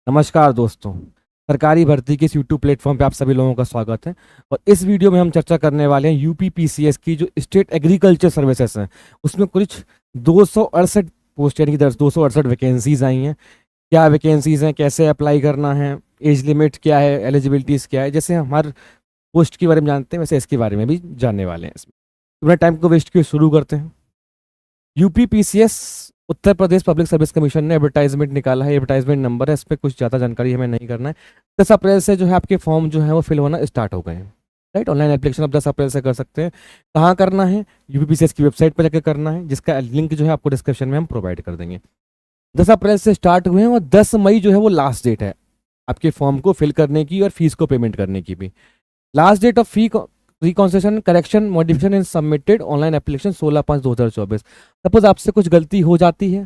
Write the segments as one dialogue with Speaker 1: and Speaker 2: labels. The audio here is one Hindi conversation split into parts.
Speaker 1: नमस्कार दोस्तों। सरकारी भर्ती के इस यूट्यूब प्लेटफॉर्म पे आप सभी लोगों का स्वागत है। और इस वीडियो में हम चर्चा करने वाले हैं यूपीपीसीएस की जो स्टेट एग्रीकल्चर सर्विसेज हैं उसमें कुछ 268 पोस्ट यानी कि 268 वैकेंसीज आई हैं। क्या वैकेंसीज हैं, कैसे अप्लाई करना है, एज लिमिट क्या है, एलिजिबिलिटीज़ क्या है, जैसे हम हर पोस्ट के बारे में जानते हैं वैसे इसके बारे में भी जानने वाले हैं। इसमें अपना टाइम को वेस्ट किए शुरू करते हैं। UPPCS Uttar Pradesh public service commission ने एडवर्टाइजमेंट निकाला है। एडवर्टाइजमेंट नंबर है, इस पर कुछ ज़्यादा जानकारी हमें नहीं करना है। 10 अप्रैल से जो है आपके फॉर्म जो है वो फिल होना स्टार्ट हो गए हैं। राइट, ऑनलाइन एप्लीकेशन आप 10 अप्रैल से कर सकते हैं। कहाँ करना है? यूपीपीसीएस की वेबसाइट पर जाकर करना है, जिसका लिंक जो है आपको डिस्क्रिप्शन में हम प्रोवाइड कर देंगे। 10 अप्रैल से स्टार्ट हुए हैं और 10 मई जो है वो लास्ट डेट है आपके फॉर्म को फिल करने की और फीस को पेमेंट करने की भी। Last date of fee reconciliation correction modification in submitted online application 16/5/2024। Suppose आपसे कुछ गलती हो जाती है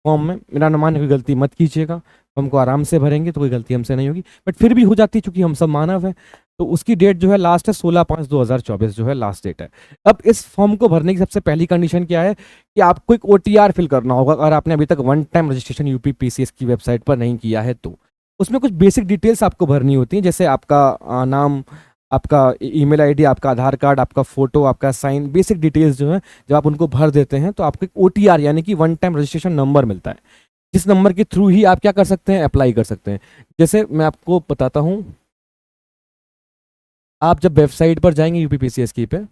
Speaker 1: फॉर्म में, मेरा अनुमान है कोई गलती मत कीजिएगा, फॉर्म को आराम से भरेंगे तो कोई गलती हमसे नहीं होगी, बट फिर भी हो जाती है चूंकि हम सब मानव हैं। तो उसकी डेट जो है लास्ट है 16/5/2024 जो है लास्ट डेट है। अब इस फॉर्म को भरने की सबसे पहली कंडीशन क्या है कि आपको एक ओटीआर फिल करना होगा अगर आपने अभी तक वन टाइम रजिस्ट्रेशन यूपीपीसीएस की वेबसाइट पर नहीं किया है तो। उसमें कुछ बेसिक डिटेल्स आपको भरनी होती हैं, जैसे आपका नाम, आपका ईमेल आईडी, आपका आधार कार्ड, आपका फोटो, आपका साइन, बेसिक डिटेल्स जो है जब आप उनको भर देते हैं तो आपको एक ओटीआर यानी कि वन टाइम रजिस्ट्रेशन नंबर मिलता है, जिस नंबर के थ्रू ही आप क्या कर सकते हैं, अप्लाई कर सकते हैं। जैसे मैं आपको बताता हूँ, आप जब वेबसाइट पर जाएंगे यूपीपीसीएस की पे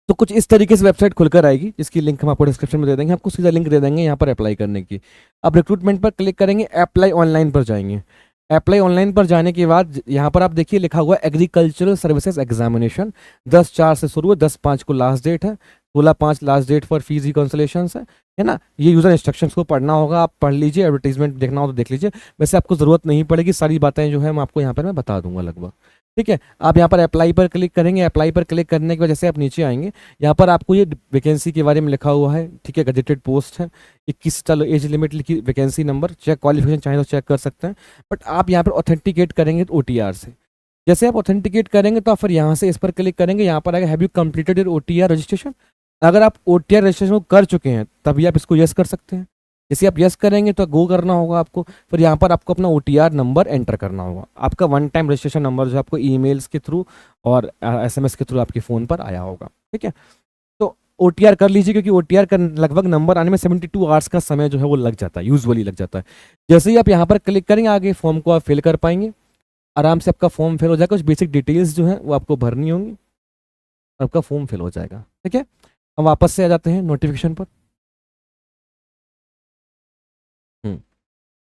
Speaker 1: तो कुछ इस तरीके से वेबसाइट खुलकर आएगी, जिसकी लिंक हम आपको डिस्क्रिप्शन में दे देंगे। आपको सीधा लिंक दे देंगे यहाँ पर अप्लाई करने की। आप रिक्रूटमेंट पर क्लिक करेंगे, अप्लाई ऑनलाइन पर जाएंगे। अप्लाई ऑनलाइन पर जाने के बाद यहाँ पर आप देखिए लिखा हुआ है एग्रीकल्चरल सर्विसेज एग्जामिनेशन। 10/4 से शुरू है, 10/5 को लास्ट डेट है, 16/5 लास्ट डेट फॉर फीस रिकॉन्सलेशन है ना। ये यूजर इंस्ट्रक्शंस को पढ़ना होगा, आप पढ़ लीजिए, एडवर्टीजमेंट देखना हो तो देख लीजिए। वैसे आपको जरूरत नहीं पड़ेगी, सारी बातें जो है मैं आपको यहाँ पर मैं बता दूंगा लगभग। ठीक है, आप यहाँ पर अप्लाई पर क्लिक करेंगे। अप्लाई पर क्लिक करने के बाद जैसे आप नीचे आएंगे, यहाँ पर आपको ये वैकेंसी के बारे में लिखा हुआ है। ठीक है, गजेटेड पोस्ट है 21, चलो एज लिमिट लिखी, वैकेंसी नंबर, चेक क्वालिफिकेशन चाहे तो चेक कर सकते हैं। बट आप यहाँ पर ऑथेंटिकेट करेंगे ओटीआर से। जैसे आप ऑथेंटिकेट करेंगे तो आप फिर यहाँ से इस पर क्लिक करेंगे, यहाँ पर आएगा have you completed your OTR registration. अगर आप ओटीआर रजिस्ट्रेशन कर चुके हैं तभी आप इसको यस कर सकते हैं। जैसे आप यस करेंगे तो गो करना होगा आपको, फिर यहाँ पर आपको अपना ओटीआर नंबर एंटर करना होगा। आपका वन टाइम रजिस्ट्रेशन नंबर जो आपको ईमेल्स के थ्रू और एसएमएस के थ्रू आपके फ़ोन पर आया होगा। ठीक है, तो ओटीआर कर लीजिए, क्योंकि ओटीआर का लगभग नंबर आने में 72 आवर्स का समय जो है वो लग जाता है, यूजुअली लग जाता है। जैसे ही आप यहाँ पर क्लिक करेंगे आगे फॉर्म को आप फिल कर पाएंगे, आराम से आपका फॉर्म फिल हो जाएगा। कुछ बेसिक डिटेल्स जो है वो आपको भरनी होंगी, आपका फॉर्म फिल हो जाएगा। ठीक है, हम वापस से आ जाते हैं नोटिफिकेशन पर।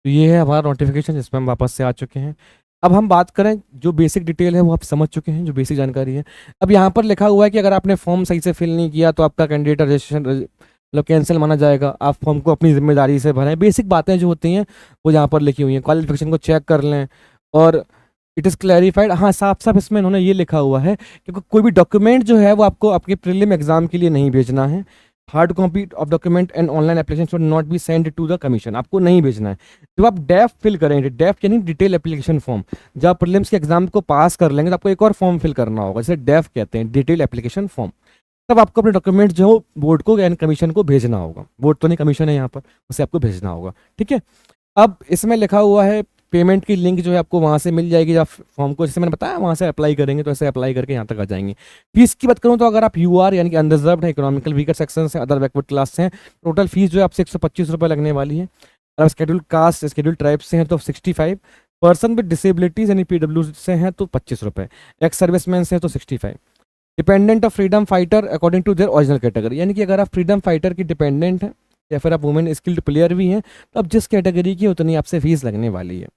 Speaker 1: तो ये है हमारा नोटिफिकेशन, जिसमें हम वापस से आ चुके हैं। अब हम बात करें, जो बेसिक डिटेल है वो आप समझ चुके हैं, जो बेसिक जानकारी है। अब यहाँ पर लिखा हुआ है कि अगर आपने फॉर्म सही से फिल नहीं किया तो आपका कैंडिडेट रजिस्ट्रेशन मतलब कैंसिल माना जाएगा। आप फॉर्म को अपनी जिम्मेदारी से भरें। बेसिक बातें जो होती हैं वो यहाँ पर लिखी हुई हैं। क्वालिफिकेशन को चेक कर लें और इट इज़ क्लैरिफाइड। हाँ, साफ साफ इसमें इन्होंने ये लिखा हुआ है कि कोई भी डॉक्यूमेंट जो है वो आपको आपके प्रीलिम एग्जाम के लिए नहीं भेजना है। Hard copy of document and online application should not be send to the commission, आपको नहीं भेजना है। जब आप डेफ फिल करेंगे, डेफ यानी डिटेल एप्लीकेशन फॉर्म, जब आप प्रीलिम्स के एग्जाम को पास कर लेंगे तो आपको एक और फॉर्म फिल करना होगा, जैसे डेफ कहते हैं, डिटेल एप्लीकेशन फॉर्म। तब आपको अपने डॉक्यूमेंट जो बोर्ड को एंड कमीशन को भेजना होगा। बोर्ड तो नहीं, कमीशन है यहाँ पर, उसे आपको भेजना होगा। ठीक है, अब इसमें लिखा हुआ है पेमेंट की लिंक जो है आपको वहाँ से मिल जाएगी। जब फॉर्म को, जैसे मैंने बताया, वहाँ से अप्लाई करेंगे तो ऐसे अप्लाई करके यहाँ तक आ जाएंगे। फीस की बात करूँ तो अगर आप यूआर यानी कि अनरिजर्व्ड है, इकोनॉमिकल वीकर सेक्शन से, अदर बैकवर्ड क्लास से हैं, टोटल फीस जो है आपसे 125 रुपये लगने वाली है। अगर शेड्यूल कास्ट, शेड्यूल ट्राइब से हैं तो 65, पर्सन विद डिसेबिलिटीज यानी पीडब्ल्यू से हैं तो 25 रुपये, एक्स सर्विसमैन से हैं तो 65। Dependent of freedom fighter according to their original category, यानी कि अगर आप फ्रीडम फाइटर की डिपेंडेंट हैं या फिर आप वुमेन स्किल्ड प्लेयर भी हैं तो अब जिस कैटेगरी की उतनी आपसे फीस लगने वाली है।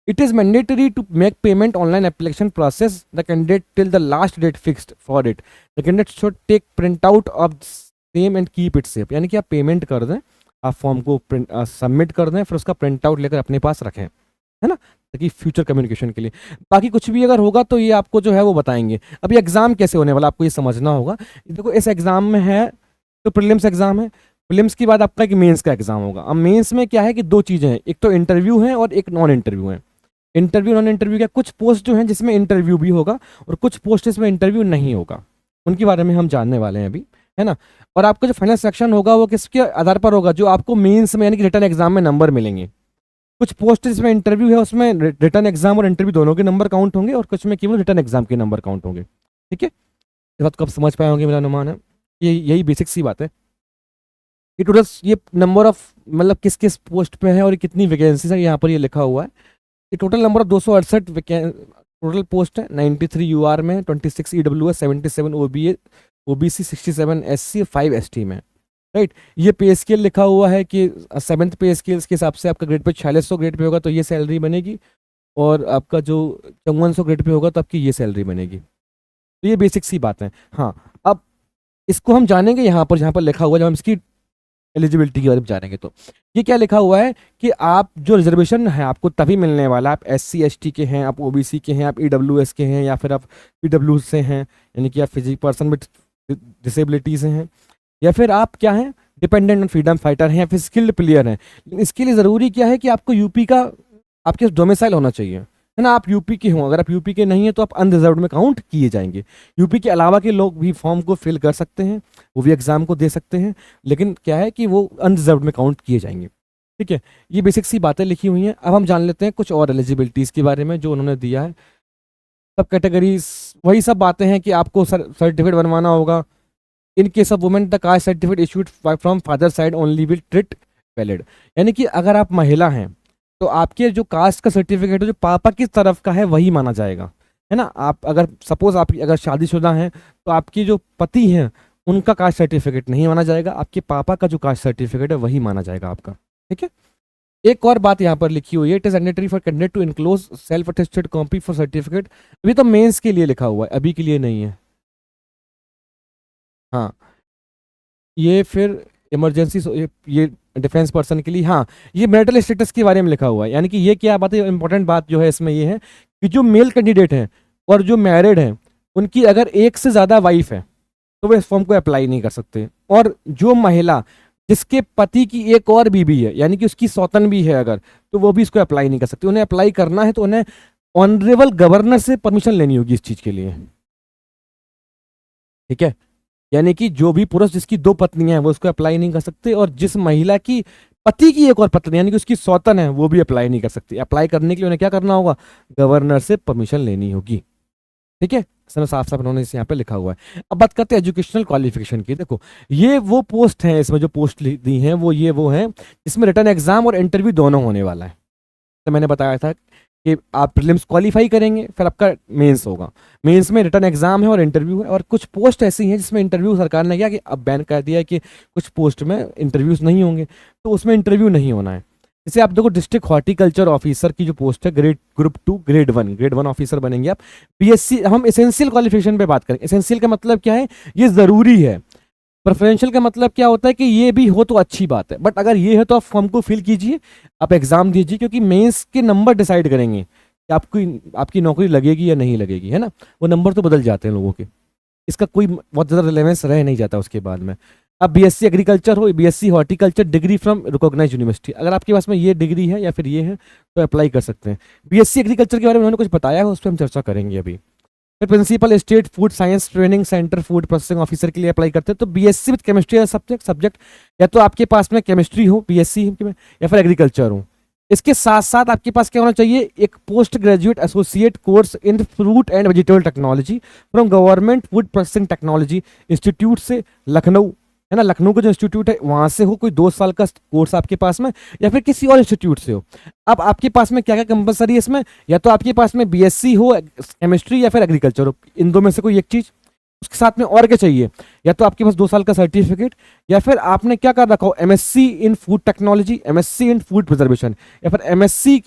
Speaker 1: It is mandatory to make payment online application process the candidate till the last date fixed for it. The candidate should take printout of same and keep it safe. यानी कि आप पेमेंट कर दें, आप फॉर्म को सबमिट कर दें, फिर उसका प्रिंट आउट लेकर अपने पास रखें, है ना, ताकि फ्यूचर कम्युनिकेशन के लिए। बाकी कुछ भी अगर होगा तो ये आपको जो है वो बताएंगे। अभी एग्जाम कैसे होने वाला आपको ये समझना होगा। देखो, इस एग्जाम में है तो प्रीलिम्स एग्जाम है, प्रीलिम्स के बाद आपका एक मेंस का एग्जाम होगा। अब मेंस में क्या है कि दो चीज़ें हैं, एक तो इंटरव्यू है और एक नॉन इंटरव्यू है। इंटरव्यू नॉन इंटरव्यू क्या, कुछ पोस्ट जो हैं जिसमें इंटरव्यू भी होगा और कुछ पोस्ट इसमें इंटरव्यू नहीं होगा, उनके बारे में हम जानने वाले हैं अभी। है ना। और आपका जो फाइनल सेक्शन होगा वो किसके आधार पर होगा, जो आपको मेंस में यानी कि रिटर्न एग्जाम में नंबर मिलेंगे। कुछ पोस्ट जिसमें इंटरव्यू है उसमें रिटर्न एग्जाम और इंटरव्यू दोनों के नंबर काउंट होंगे, और कुछ में केवल रिटर्न एग्जाम के नंबर काउंट होंगे। ठीक है, इस बात को आप समझ पाए होंगे, मेरा अनुमान है। ये यही बेसिक सी बात है। ये टोटल ये नंबर ऑफ मतलब किस किस पोस्ट पे है और कितनी वैकेंसीज है यहाँ पर ये लिखा हुआ है। ये total number of 268 total post है। 93 यूआर में, 26 EWS, 77 OBA, OBC, 67 SC, 5 ST में। राइट, ये पे स्केल लिखा हुआ है कि 7th पे स्केल के हिसाब से आपका ग्रेड पे 4600 ग्रेड पे होगा तो ये सैलरी बनेगी, और आपका जो 5400 ग्रेड पे होगा तो आपकी ये सैलरी बनेगी। तो ये बेसिक सी बात है। हाँ, अब इसको हम जानेंगे यहाँ पर जहाँ पर लिखा हुआ है, जब हम इसकी एलिजिबिलिटी के बारे में जानेंगे तो ये क्या लिखा हुआ है कि आप जो रिजर्वेशन है आपको तभी मिलने वाला, आप SC ST के हैं, आप OBC के हैं, आप EWS के हैं, या फिर आप PW से हैं यानी कि आप फिजिक पर्सन विद डिसेबिलिटी से हैं, या फिर आप क्या हैं डिपेंडेंट ऑन फ्रीडम फाइटर हैं, या फिर स्किल्ड प्लेयर हैं। लेकिन इसके लिए ज़रूरी क्या है कि आपको यूपी का आपके डोमिसाइल होना चाहिए, है ना। आप यूपी के हों, अगर आप यूपी के नहीं हैं तो आप अनरिजर्व्ड में काउंट किए जाएंगे। यूपी के अलावा के लोग भी फॉर्म को फिल कर सकते हैं, वो भी एग्जाम को दे सकते हैं, लेकिन क्या है कि वो अनरिजर्व्ड में काउंट किए जाएंगे। ठीक है, ये बेसिक सी बातें लिखी हुई हैं। अब हम जान लेते हैं कुछ और एलिजिबिलिटीज़ के बारे में जो उन्होंने दिया है। सब कैटेगरीज वही सब बातें हैं कि आपको सर्टिफिकेट बनवाना होगा। In case of women the caste certificate issued from father side only will treat valid, यानी कि अगर आप महिला हैं तो आपके जो कास्ट का सर्टिफिकेट है जो पापा की तरफ का है वही माना जाएगा, है ना। आप अगर सपोज आप अगर शादीशुदा हैं तो आपके जो पति हैं उनका कास्ट सर्टिफिकेट नहीं माना जाएगा, आपके पापा का जो कास्ट सर्टिफिकेट है वही माना जाएगा आपका। ठीक है, एक और बात यहाँ पर लिखी हुई है, it is mandatory for candidate to enclose self attested copy for certificate. अभी तो मेंस के लिए लिखा हुआ है, अभी के लिए नहीं है। हाँ, ये फिर इमरजेंसी ये डिफेंस पर्सन के लिए। हाँ, ये मैरिटल स्टेटस के बारे में लिखा हुआ है, यानी कि ये क्या बात है, इंपॉर्टेंट बात जो है इसमें ये है कि जो मेल कैंडिडेट हैं और जो मैरिड हैं उनकी अगर एक से ज़्यादा वाइफ है तो वो इस फॉर्म को अप्लाई नहीं कर सकते। और जो महिला जिसके पति की एक और बीबी है यानी कि उसकी सौतन भी है अगर, तो वो भी इसको अप्लाई नहीं कर सकती। उन्हें अप्लाई करना है तो उन्हें ऑनरेबल गवर्नर से परमिशन लेनी होगी इस चीज़ के लिए। ठीक है, यानी कि जो भी पुरुष जिसकी 2 पत्नियां हैं वो उसको अप्लाई नहीं कर सकते, और जिस महिला की पति की एक और पत्नी यानी कि उसकी सौतन है वो भी अप्लाई नहीं कर सकती। अप्लाई करने के लिए उन्हें क्या करना होगा, गवर्नर से परमिशन लेनी होगी। ठीक है, साफ साफ उन्होंने इस यहाँ पे लिखा हुआ है। अब बात करते हैं एजुकेशनल क्वालिफिकेशन की। देखो, ये वो पोस्ट हैं, इसमें जो पोस्ट दी हैं वो हैं इसमें रिटर्न एग्जाम और इंटरव्यू दोनों होने वाला है। तो मैंने बताया था कि आप प्रीलिम्स क्वालिफाई करेंगे फिर आपका मेंस होगा। मेंस में रिटर्न एग्जाम है और इंटरव्यू है, और कुछ पोस्ट ऐसी हैं जिसमें इंटरव्यू सरकार ने क्या कि अब बैन कर दिया है कि कुछ पोस्ट में इंटरव्यूज नहीं होंगे, तो उसमें इंटरव्यू नहीं होना है। जैसे आप देखो डिस्ट्रिक्ट हॉर्टिकल्चर ऑफिसर की जो पोस्ट है ग्रुप 2 ग्रेड 1 ऑफिसर बनेंगे आप। BSc, हम एसेंशियल क्वालिफिकेशन पे बात करें। एसेंशियल का मतलब क्या है, ये जरूरी है। प्रेफरेंशियल का मतलब क्या होता है कि ये भी हो तो अच्छी बात है, बट अगर ये है तो आप फॉर्म को फिल कीजिए, आप एग्जाम दीजिए, क्योंकि मेंस के नंबर डिसाइड करेंगे कि आपकी नौकरी लगेगी या नहीं लगेगी, है ना। वो नंबर तो बदल जाते हैं लोगों के, इसका कोई बहुत ज़्यादा रिलेवेंस रह नहीं जाता उसके बाद में। अब BSc एग्रीकल्चर हो, BSc horticulture degree from recognise university, अगर आपके पास में ये डिग्री है या फिर ये है तो अप्लाई कर सकते हैं। BSc एग्रीकल्चर के बारे में उन्होंने कुछ बताया है, उस पर हम चर्चा करेंगे अभी। फिर principal state food science training centre food processing officer के लिए अप्लाई करते हैं। तो BSc विद केमिस्ट्री सब्जेक्ट, या तो आपके पास में केमिस्ट्री हो BSc में, या फिर एग्रीकल्चर हो। इसके साथ साथ आपके पास क्या होना चाहिए, एक post graduate associate course in fruit and vegetable technology from government food processing technology institute से लखनऊ, है ना। लखनऊ का जो इंस्टीट्यूट है वहां से हो, कोई 2 साल का कोर्स आपके पास में, या फिर किसी और इंस्टीट्यूट से हो। अब आपके पास में क्या क्या कंपलसरी है इसमें, या तो आपके पास में BSc हो केमिस्ट्री या फिर एग्रीकल्चर हो, इन दो में से कोई एक चीज। उसके साथ में और क्या चाहिए, या तो आपके पास 2 साल का सर्टिफिकेट, या फिर आपने क्या कर रखा हो MSc इन फूड टेक्नोलॉजी, MSc इन फूड प्रिजर्वेशन, या फिर MSc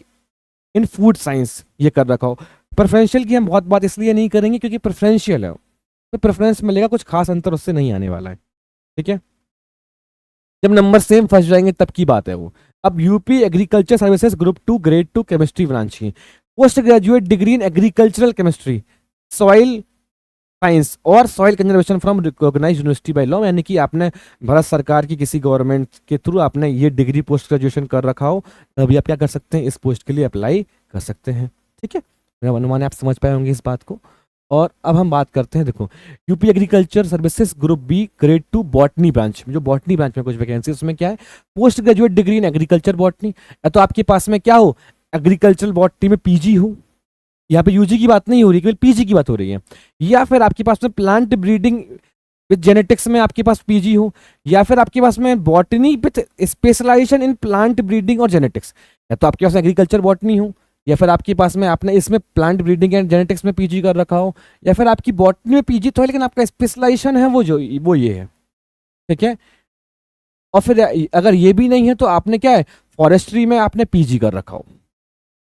Speaker 1: इन फूड साइंस ये कर रखा हो। प्रेफरेंशियल की हम बहुत बात इसलिए नहीं करेंगे क्योंकि प्रेफरेंशियल है, तो प्रेफरेंस मिलेगा, कुछ खास अंतर उससे नहीं आने वाला है। ठीक है, जब नंबर सेम फंस जाएंगे तब की बात है वो। अब UP agriculture services group 2 grade 2 chemistry branch की post graduate degree in agricultural chemistry, soil science और soil conservation from recognise university by law, यानी कि आपने भारत सरकार की किसी गवर्नमेंट के थ्रू आपने ये डिग्री पोस्ट ग्रेजुएशन कर रखा हो, तभी आप क्या कर सकते हैं, इस पोस्ट के लिए अप्लाई कर सकते हैं। ठीक है, मेरा अनुमान है आप समझ पाए होंगे इस बात को। और अब हम बात करते हैं, देखो UP agriculture services group B grade 2 botany branch, जो बॉटनी ब्रांच में कुछ वैकेंसी, उसमें क्या है, post graduate degree in agriculture botany, या तो आपके पास में क्या हो, एग्रीकल्चर बॉटनी में पीजी हो, यहाँ पे यूजी की बात नहीं हो रही, केवल पीजी की बात हो रही है, या फिर आपके पास में प्लांट ब्रीडिंग विद जेनेटिक्स में आपके पास पीजी हो, या फिर आपके पास में botany with specialization in plant breeding और जेनेटिक्स, या तो आपके पास एग्रीकल्चर बॉटनी हो, या फिर आपके पास में आपने इसमें प्लांट ब्रीडिंग एंड जेनेटिक्स में पीजी कर रखा हो, या फिर आपकी बॉटनी में पीजी तो है लेकिन आपका स्पेशलाइजेशन है वो ये है, ठीक है। और फिर अगर ये भी नहीं है तो आपने क्या है, फॉरेस्ट्री में आपने पीजी कर रखा हो,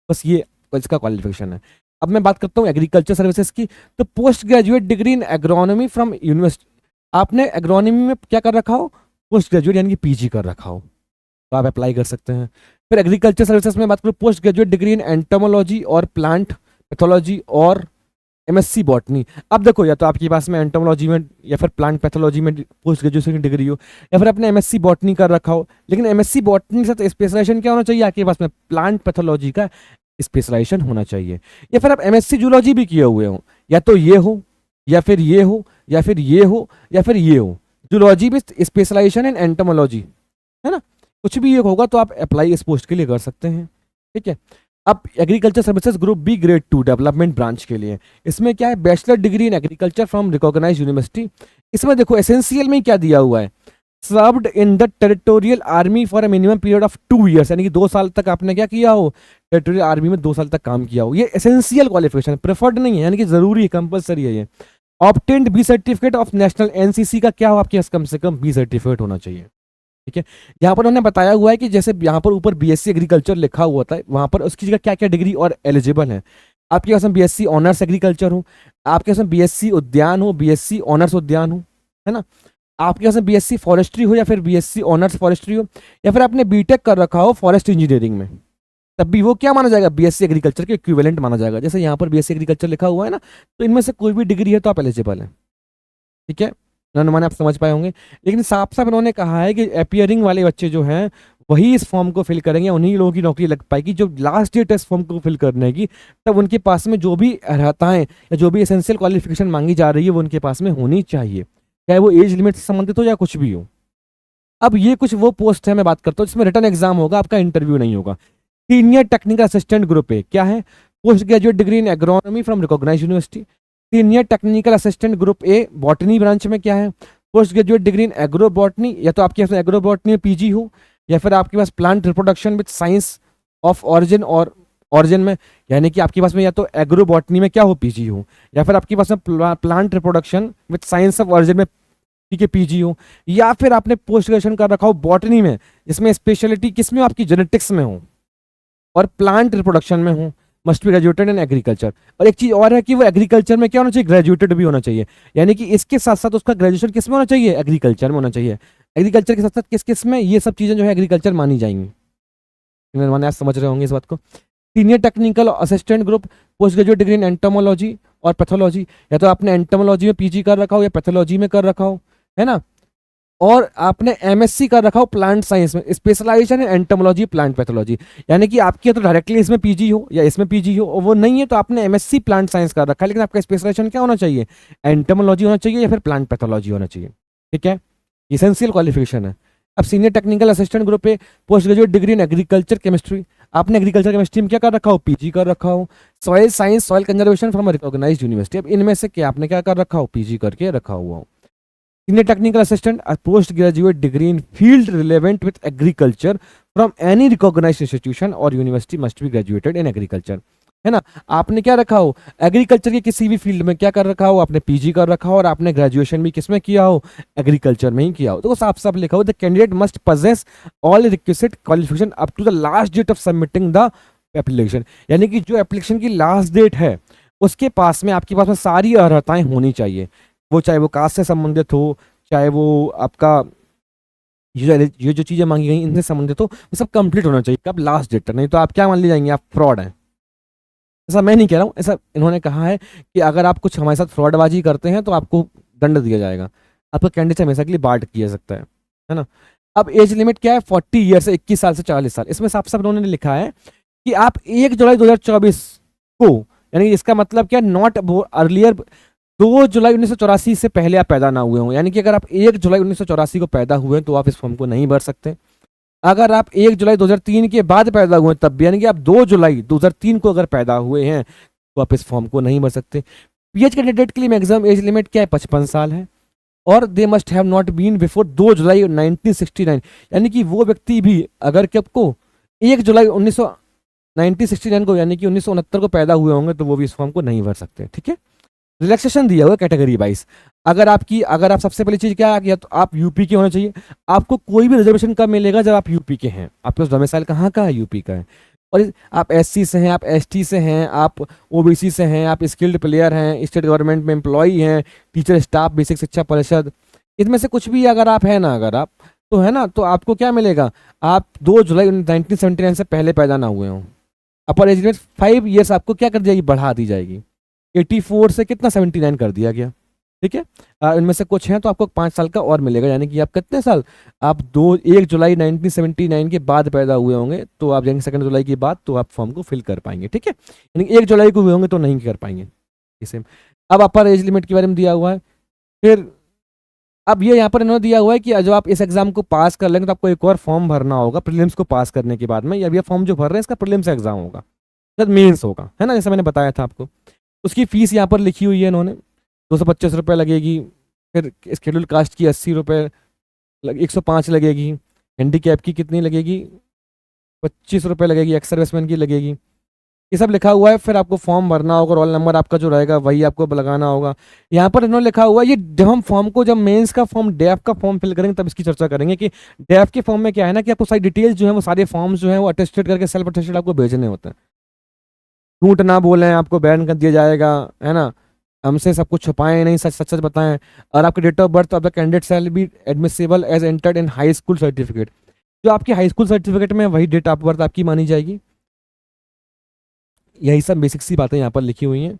Speaker 1: बस ये इसका क्वालिफिकेशन है। अब मैं बात करता हूँ एग्रीकल्चर सर्विसेज की, तो post graduate degree in agronomy from university, आपने एग्रोनॉमी में क्या कर रखा हो, पोस्ट ग्रेजुएट यानी कि पीजी कर रखा हो, तो आप अप्लाई कर सकते हैं। फिर एग्रीकल्चर सर्विसेज में बात करूँ, पोस्ट ग्रेजुएट डिग्री इन एंटोमोलॉजी और प्लांट पैथोलॉजी और एमएससी बॉटनी। अब देखो, या तो आपके पास में एंटोमोलॉजी में या फिर प्लांट पैथोलॉजी में पोस्ट ग्रेजुएशन की डिग्री हो, या फिर आपने एमएससी बॉटनी कर रखा हो, लेकिन एमएससी बॉटनी के साथ स्पेशलाइजेशन क्या होना चाहिए, आपके पास में प्लांट पैथोलॉजी का स्पेशलाइजेशन होना चाहिए, या फिर आप एमएससी जूलॉजी भी किए हुए हो, या तो ये हो या फिर ये हो या फिर ये हो या फिर ये हो, जूलॉजी भी स्पेशलाइजेशन इन एंटोमोलॉजी, है ना, कुछ भी ये होगा तो आप अप्लाई इस पोस्ट के लिए कर सकते हैं, ठीक है। अब agriculture services group B grade 2 development branch के लिए, इसमें क्या है, bachelor degree in agriculture from recognise university. इसमें देखो एसेंशियल में क्या दिया हुआ है, served in the territorial army for a minimum period of 2 years, यानी कि 2 साल तक आपने क्या किया हो, टेरिटोरियल आर्मी में 2 साल तक काम किया हो, ये एसेंशियल क्वालिफिकेशन, प्रेफर्ड नहीं है, यानी कि जरूरी है, कंपलसरी है ये। Obtained B certificate of national NCC का क्या हो, आपके पास कम से कम बी सर्टिफिकेट होना चाहिए, ठीक है। यहाँ पर उन्होंने बताया हुआ है कि जैसे यहाँ पर ऊपर बीएससी एग्रीकल्चर लिखा हुआ था, वहाँ पर उसकी जगह क्या क्या डिग्री और एलिजिबल है, आपके पास में बीएससी ऑनर्स एग्रीकल्चर हो, आपके पास में बीएससी उद्यान हो, बीएससी ऑनर्स उद्यान हो, है ना, आपके पास में बीएससी फॉरेस्ट्री हो या फिर बीएससी ऑनर्स फॉरेस्ट्री हो, या फिर आपने बीटेक कर रखा हो फॉरेस्ट इंजीनियरिंग में, तब भी वो क्या माना जाएगा, बीएससी एग्रीकल्चर के इक्विवेलेंट माना जाएगा। जैसे यहाँ पर बीएससी एग्रीकल्चर लिखा हुआ है ना, तो इनमें से कोई भी डिग्री है तो आप एलिजिबल हैं, ठीक है, अनुमान आप समझ पाए होंगे। लेकिन साफ साफ इन्होंने कहा है कि अपियरिंग वाले बच्चे जो हैं वही इस फॉर्म को फिल करेंगे, उन्हीं लोगों की नौकरी लग पाएगी, जो लास्ट डेट है इस फॉर्म को फिल करने की, तब उनके पास में जो भी अर्हताएं या जो भी एसेंशियल क्वालिफिकेशन मांगी जा रही है वो उनके पास में होनी चाहिए, चाहे वो एज लिमिट से संबंधित हो या कुछ भी हो। अब ये कुछ वो पोस्ट है मैं बात करता हूँ जिसमें रिटर्न एग्जाम होगा, आपका इंटरव्यू नहीं होगा। Senior technical assistant group A क्या है, post graduate degree in agronomy from recognise university. Senior technical assistant group A botany branch में क्या है, post graduate degree in agro botany, या तो आपके पास एग्रो बॉटनी में पीजी हो, या फिर आपके पास plant reproduction with science of origin और ऑरिजिन में, यानी कि आपके पास में या तो एग्रो बॉटनी में क्या हो, पीजी हो, या फिर आपके पास में plant reproduction with science of origin में ठीक है पीजी हो, या फिर आपने पोस्ट ग्रेजुएशन कर रखा हो बॉटनी में जिसमें स्पेशलिटी किस में, आपकी जेनेटिक्स में हो और प्लांट रिप्रोडक्शन में हो, must be graduated in agriculture. और एक चीज और है कि वो एग्रीकल्चर में क्या होना चाहिए, ग्रेजुएटेड भी होना चाहिए, यानी कि इसके साथ साथ उसका ग्रेजुएशन किस में होना चाहिए, एग्रीकल्चर में होना चाहिए। एग्रीकल्चर के साथ साथ किस किस में, ये सब चीजें जो है एग्रीकल्चर मानी जाएंगी, मैंने आप समझ रहे होंगे इस बात को। Senior technical assistant group post graduate degree इन एंटोमोलॉजी और पैथोलॉजी, या तो आपने एंटोमोलॉजी में पीजी कर रखा हो या पैथोलॉजी में कर रखा हो, है ना, और आपने एमएससी कर रखा हो प्लांट साइंस में, स्पेशलाइजेशन इन एंटोमोलॉजी प्लांट पैथोलॉजी, यानी कि आपकी तो डायरेक्टली इसमें पीजी हो या इसमें पीजी हो, और वो नहीं है तो आपने एमएससी प्लांट साइंस कर रखा है, लेकिन आपका स्पेशलाइजेशन क्या होना चाहिए, एंटोमोलॉजी होना चाहिए या फिर प्लांट पैथोलॉजी होना चाहिए, ठीक है, इसेंशियल क्वालिफिकेशन है। अब सीनियर टेक्निकल असिस्टेंट ग्रुप पे post graduate degree in agriculture chemistry, आपने एग्रीकल्चर केमिस्ट्री में क्या कर रखा हो, पीजी कर रखा हो, soil science soil conservation from recognized university, अब इनमें से क्या आपने क्या कर रखा हो, पीजी करके रखा हुआ हो। Senior technical assistant post graduate degree in field relevant with agriculture from any recognised institution और university must be graduated in agriculture, है ना, आपने क्या रखा हो, एग्रीकल्चर के किसी भी फील्ड में क्या कर रखा हो, आपने पीजी कर रखा हो और आपने ग्रेजुएशन भी किसमें किया हो, एग्रीकल्चर में ही किया हो, तो साफ साफ लिखा हो the candidate must possess all requisite qualification up to the last date of submitting the application, यानी कि जो एप्लीकेशन की लास्ट डेट है उसके पास में आपके पास में सारी अर्हताएं होनी चाहिए, वो चाहे वो कास्ट से संबंधित हो, चाहे वो आपका ये जो चीज़ें मांगी गई इनसे संबंधित हो, वो सब कंप्लीट होना चाहिए कब, लास्ट डेट तक, नहीं तो आप क्या मान ले जाएंगे, आप फ्रॉड हैं। ऐसा मैं नहीं कह रहा हूँ, ऐसा इन्होंने कहा है कि अगर आप कुछ हमारे साथ फ्रॉडबाजी करते हैं तो आपको दंड दिया जाएगा, आपका कैंडिडेट हमेशा के लिए बांट किया सकता है ना। अब एज लिमिट क्या है, 40 ईयर से 21 साल से 40 साल, इसमें साफ साफ उन्होंने लिखा है कि आप 1 जुलाई 2024 को यानी कि इसका मतलब क्या, नॉट अर्लियर 2 जुलाई 1984 से पहले आप पैदा ना हुए हों। यानी कि अगर आप 1 जुलाई 1984 को पैदा हुए हैं तो आप इस फॉर्म को नहीं भर सकते। अगर आप 1 जुलाई 2003 के बाद पैदा हुए हैं तब भी, यानी कि आप 2 जुलाई 2003 को अगर पैदा हुए हैं तो आप इस फॉर्म को नहीं भर सकते। पीएच कैंडिडेट के लिए मैक्सिमम एज लिमिट क्या है, 55 साल है। और they must have not been before 2 July 1969, यानी कि वो व्यक्ति भी अगर कि आपको 1 जुलाई 1969 को यानी कि 1969 को पैदा हुए होंगे तो वो भी इस फॉर्म को नहीं भर सकते। ठीक है, रिलैक्सेशन दिया हुआ कैटेगरी वाइज। अगर आप सबसे पहली चीज क्या आ गया, तो आप यूपी के होने चाहिए। आपको कोई भी रिजर्वेशन कब मिलेगा, जब आप यूपी के हैं, आपके डोमिसाइल कहाँ का है, यूपी का है। और आप एससी से हैं, आप एसटी से हैं, आप ओबीसी से हैं, आप स्किल्ड प्लेयर हैं, स्टेट गवर्नमेंट में एम्प्लॉई हैं, टीचर स्टाफ, बेसिक शिक्षा परिषद, इनमें से कुछ भी अगर आप हैं ना, अगर आप तो है ना, तो आपको क्या मिलेगा, आप 2 जुलाई 1979 से पहले पैदा ना हुए हों। अपर एज लिमिट 5 ईयर्स आपको क्या कर दी जाएगी, बढ़ा दी जाएगी। 84 से कितना 79 कर दिया गया। ठीक है, इनमें से कुछ हैं तो आपको 5 साल का और मिलेगा, यानी कि आप कितने साल, आप 1 जुलाई 1979 के बाद पैदा हुए होंगे तो आप जाएंगे 2 जुलाई के बाद तो आप फॉर्म को फिल कर पाएंगे। ठीक है, यानी 1 जुलाई को हुए होंगे तो नहीं कर पाएंगे इसे। अब अपर एज लिमिट के बारे में दिया हुआ है। फिर अब ये यहाँ पर इन्होंने दिया हुआ है कि जब आप इस एग्जाम को पास कर लेंगे तो आपको एक और फॉर्म भरना होगा प्रीलिम्स को पास करने के बाद में। अब ये फॉर्म जो भर रहे हैं इसका प्रीलिम्स एग्जाम होगा, मेंस होगा, है ना, जैसे मैंने बताया था आपको। उसकी फीस यहाँ पर लिखी हुई है इन्होंने, 225 रुपये लगेगी। फिर शेड्यूल कास्ट की 80 रुपये, 105 लगेगी। हैंडीकैप की कितनी लगेगी, 25 रुपये लगेगी। एक्स सर्विसमैन की लगेगी। ये सब लिखा हुआ है। फिर आपको फॉर्म भरना होगा, रोल नंबर आपका जो रहेगा वही आपको लगाना होगा। यहाँ पर इन्होंने लिखा हुआ है, ये जब हम फॉर्म को, जब मेंस का फॉर्म, डेफ का फॉर्म फिल करेंगे तब इसकी चर्चा करेंगे कि डेफ के फॉर्म में क्या है ना, कि आपको सारी डिटेल्स जो है वो सारे फॉर्म्स जो है वो अटेस्टेड करके सेल्फ अटेस्टेड आपको भेजने होते हैं। झूठ ना बोलें, आपको बैन कर दिया जाएगा, है ना, हमसे सब कुछ छुपाएं नहीं, सच सच सच बताएं। और आपके date of birth of the candidate shall be admissible as entered in high school certificate. जो आपकी हाई स्कूल सर्टिफिकेट में वही डेट ऑफ बर्थ आपकी मानी जाएगी। यही सब बेसिक सी बातें यहाँ पर लिखी हुई हैं।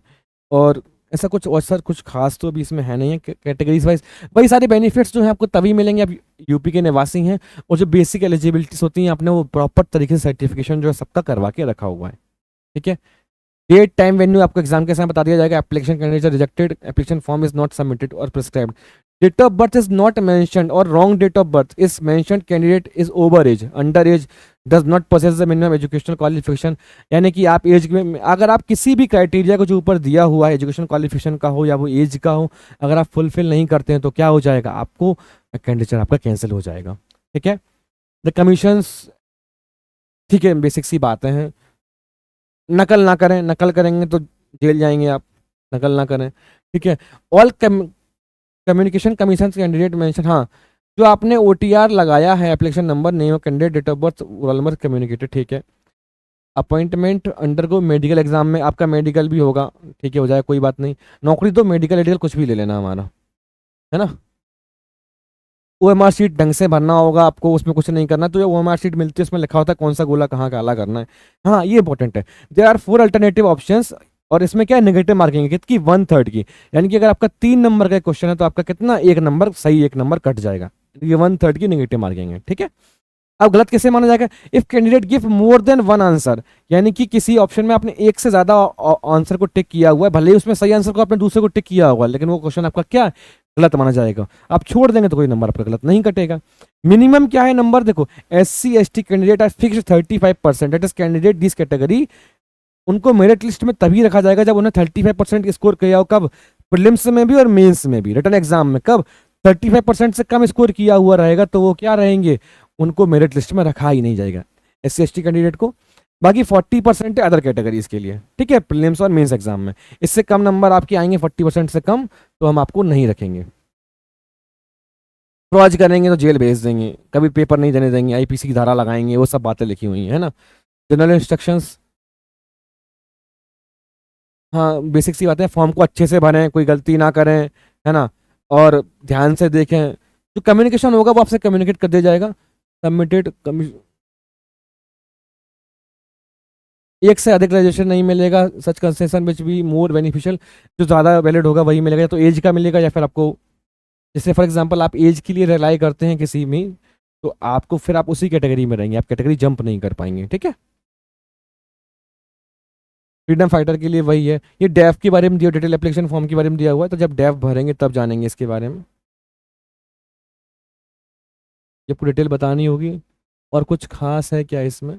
Speaker 1: और ऐसा कुछ और सर कुछ खास तो अभी इसमें है नहीं है। कैटेगरीज वाइज वही सारे बेनिफिट्स जो हैं आपको तभी मिलेंगे आप यूपी के निवासी हैं। और जो बेसिक एलिजिबिलिटीज होती हैं आपने वो प्रॉपर तरीके से सर्टिफिकेशन जो है सबका करवा के रखा हुआ है। ठीक है, डेट टाइम वेन्यू आपको एग्जाम के समय बता दिया जाएगा। Application candidate rejected, application form is not submitted और prescribed. Date of birth is not mentioned और wrong date of birth is mentioned, candidate is over age, under age, does not possess the minimum educational qualification. यानी कि आप एज में, अगर आप किसी भी क्राइटेरिया को जो ऊपर दिया हुआ है एजुकेशन क्वालिफिकेशन का हो या वो एज का हो, अगर आप फुलफिल नहीं करते हैं तो क्या हो जाएगा, आपको कैंडिडेट आपका कैंसिल हो जाएगा। ठीक है, द कमीशंस, ठीक है, बेसिक सी बातें हैं। नकल ना करें, नकल करेंगे तो जेल जाएंगे आप, नकल ना करें। ठीक है, all communication commission candidate mention, हाँ, जो आपने ओटीआर लगाया है, application number, name of candidate, date of birth, roll number communicated. ठीक है, अपॉइंटमेंट अंडरगो मेडिकल एग्जाम में आपका मेडिकल भी होगा। ठीक है, हो जाए कोई बात नहीं। नौकरी तो मेडिकल एडिकल कुछ भी ले लेना हमारा, है ना। ओएमआर शीट ढंग से भरना होगा आपको, उसमें कुछ नहीं करना। तो जो ओएमआर शीट मिलती है उसमें लिखा होता है कौन सा गोला कहाँ काला करना है। हाँ, ये इंपॉर्टेंट है। देयर आर 4 अल्टरनेटिव ऑप्शंस और इसमें क्या है, नेगेटिव मार्किंग है कितनी, 1/3 की। यानी कि अगर आपका 3 नंबर का क्वेश्चन है तो आपका कितना, 1 नंबर सही, 1 नंबर कट जाएगा। ये 1/3 की नेगेटिव मार्किंग है। ठीक है, अब गलत कैसे माना जाएगा, if candidate give more than 1 answer, यानी कि किसी ऑप्शन में आपने एक से ज्यादा आंसर को टिक किया हुआ है, भले ही उसमें सही आंसर को आपने दूसरे को टिक किया होगा, लेकिन वो क्वेश्चन आपका क्या है, गलत माना जाएगा। आप छोड़ देंगे तो कोई नंबर आपका गलत नहीं कटेगा। मिनिमम क्या है नंबर, देखो SC ST candidate are fixed 35%, that is candidate this category, उनको मेरिट लिस्ट में तभी रखा जाएगा जब उन्हें 35% स्कोर किया हो। कब, प्रीलिम्स में भी और मेंस में भी, रिटन एग्जाम में। कब, 35% से कम स्कोर किया हुआ रहेगा तो वो क्या रहेंगे, उनको मेरिट लिस्ट में रखा ही नहीं जाएगा, SC ST कैंडिडेट को। बाकी 40% है अदर कैटेगरीज के लिए। ठीक है, प्रीलिम्स और मेंस एग्जाम में इससे कम नंबर आपके आएंगे, 40% से कम, तो हम आपको नहीं रखेंगे। फ्रॉड करेंगे तो जेल भेज देंगे, कभी पेपर नहीं देने देंगे, IPC की धारा लगाएंगे, वो सब बातें लिखी हुई है ना। जनरल इंस्ट्रक्शंस, हाँ, बेसिक सी बातें, फॉर्म को अच्छे से भरें, कोई गलती ना करें, है ना, और ध्यान से देखें। जो कम्युनिकेशन होगा वो आपसे कम्युनिकेट कर दिया जाएगा। सबमिटेड, एक से अधिक रजिस्ट्रेशन नहीं मिलेगा, सच कंसेशन विच भी मोर बेनिफिशियल, जो ज़्यादा वैलिड होगा वही मिलेगा, या तो एज का मिलेगा या फिर आपको, जैसे फॉर एग्जांपल आप एज के लिए रिलाई करते हैं किसी में, तो आपको फिर आप उसी कैटेगरी में रहेंगे, आप कैटेगरी जंप नहीं कर पाएंगे। ठीक है, फ्रीडम फाइटर के लिए वही है। ये डेफ के बारे में दिया, डिटेल एप्लीकेशन फॉर्म के बारे में दिया हुआ है, तो जब डेफ भरेंगे तब जानेंगे इसके बारे में, ये पूरी डिटेल बतानी होगी। और कुछ खास है क्या इसमें?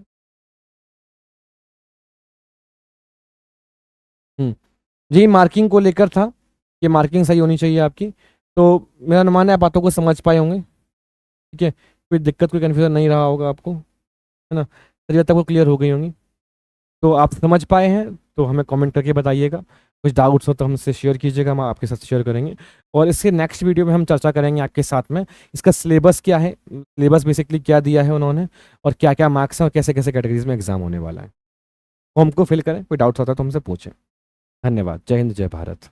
Speaker 1: हम्म, जी मार्किंग को लेकर था कि मार्किंग सही होनी चाहिए आपकी। तो मेरा अनुमान है आप बातों को समझ पाए होंगे, ठीक है, कोई दिक्कत कोई कन्फ्यूजन नहीं रहा होगा आपको, है ना, सारी बातें आपको क्लियर हो गई होंगी। तो आप समझ पाए हैं तो हमें कमेंट करके बताइएगा, कुछ डाउट्स हो तो हमसे शेयर कीजिएगा, हम आपके साथ शेयर करेंगे। और इसके नेक्स्ट वीडियो में हम चर्चा करेंगे आपके साथ में इसका सिलेबस क्या है, सिलेबस बेसिकली क्या दिया है उन्होंने, और क्या क्या मार्क्स हैं, और कैसे कैसे कैटेगरीज में एग्जाम होने वाला है। फॉर्म को फिल करें, कोई डाउट्स होता है तो हमसे पूछें। धन्यवाद। जय हिंद, जय भारत।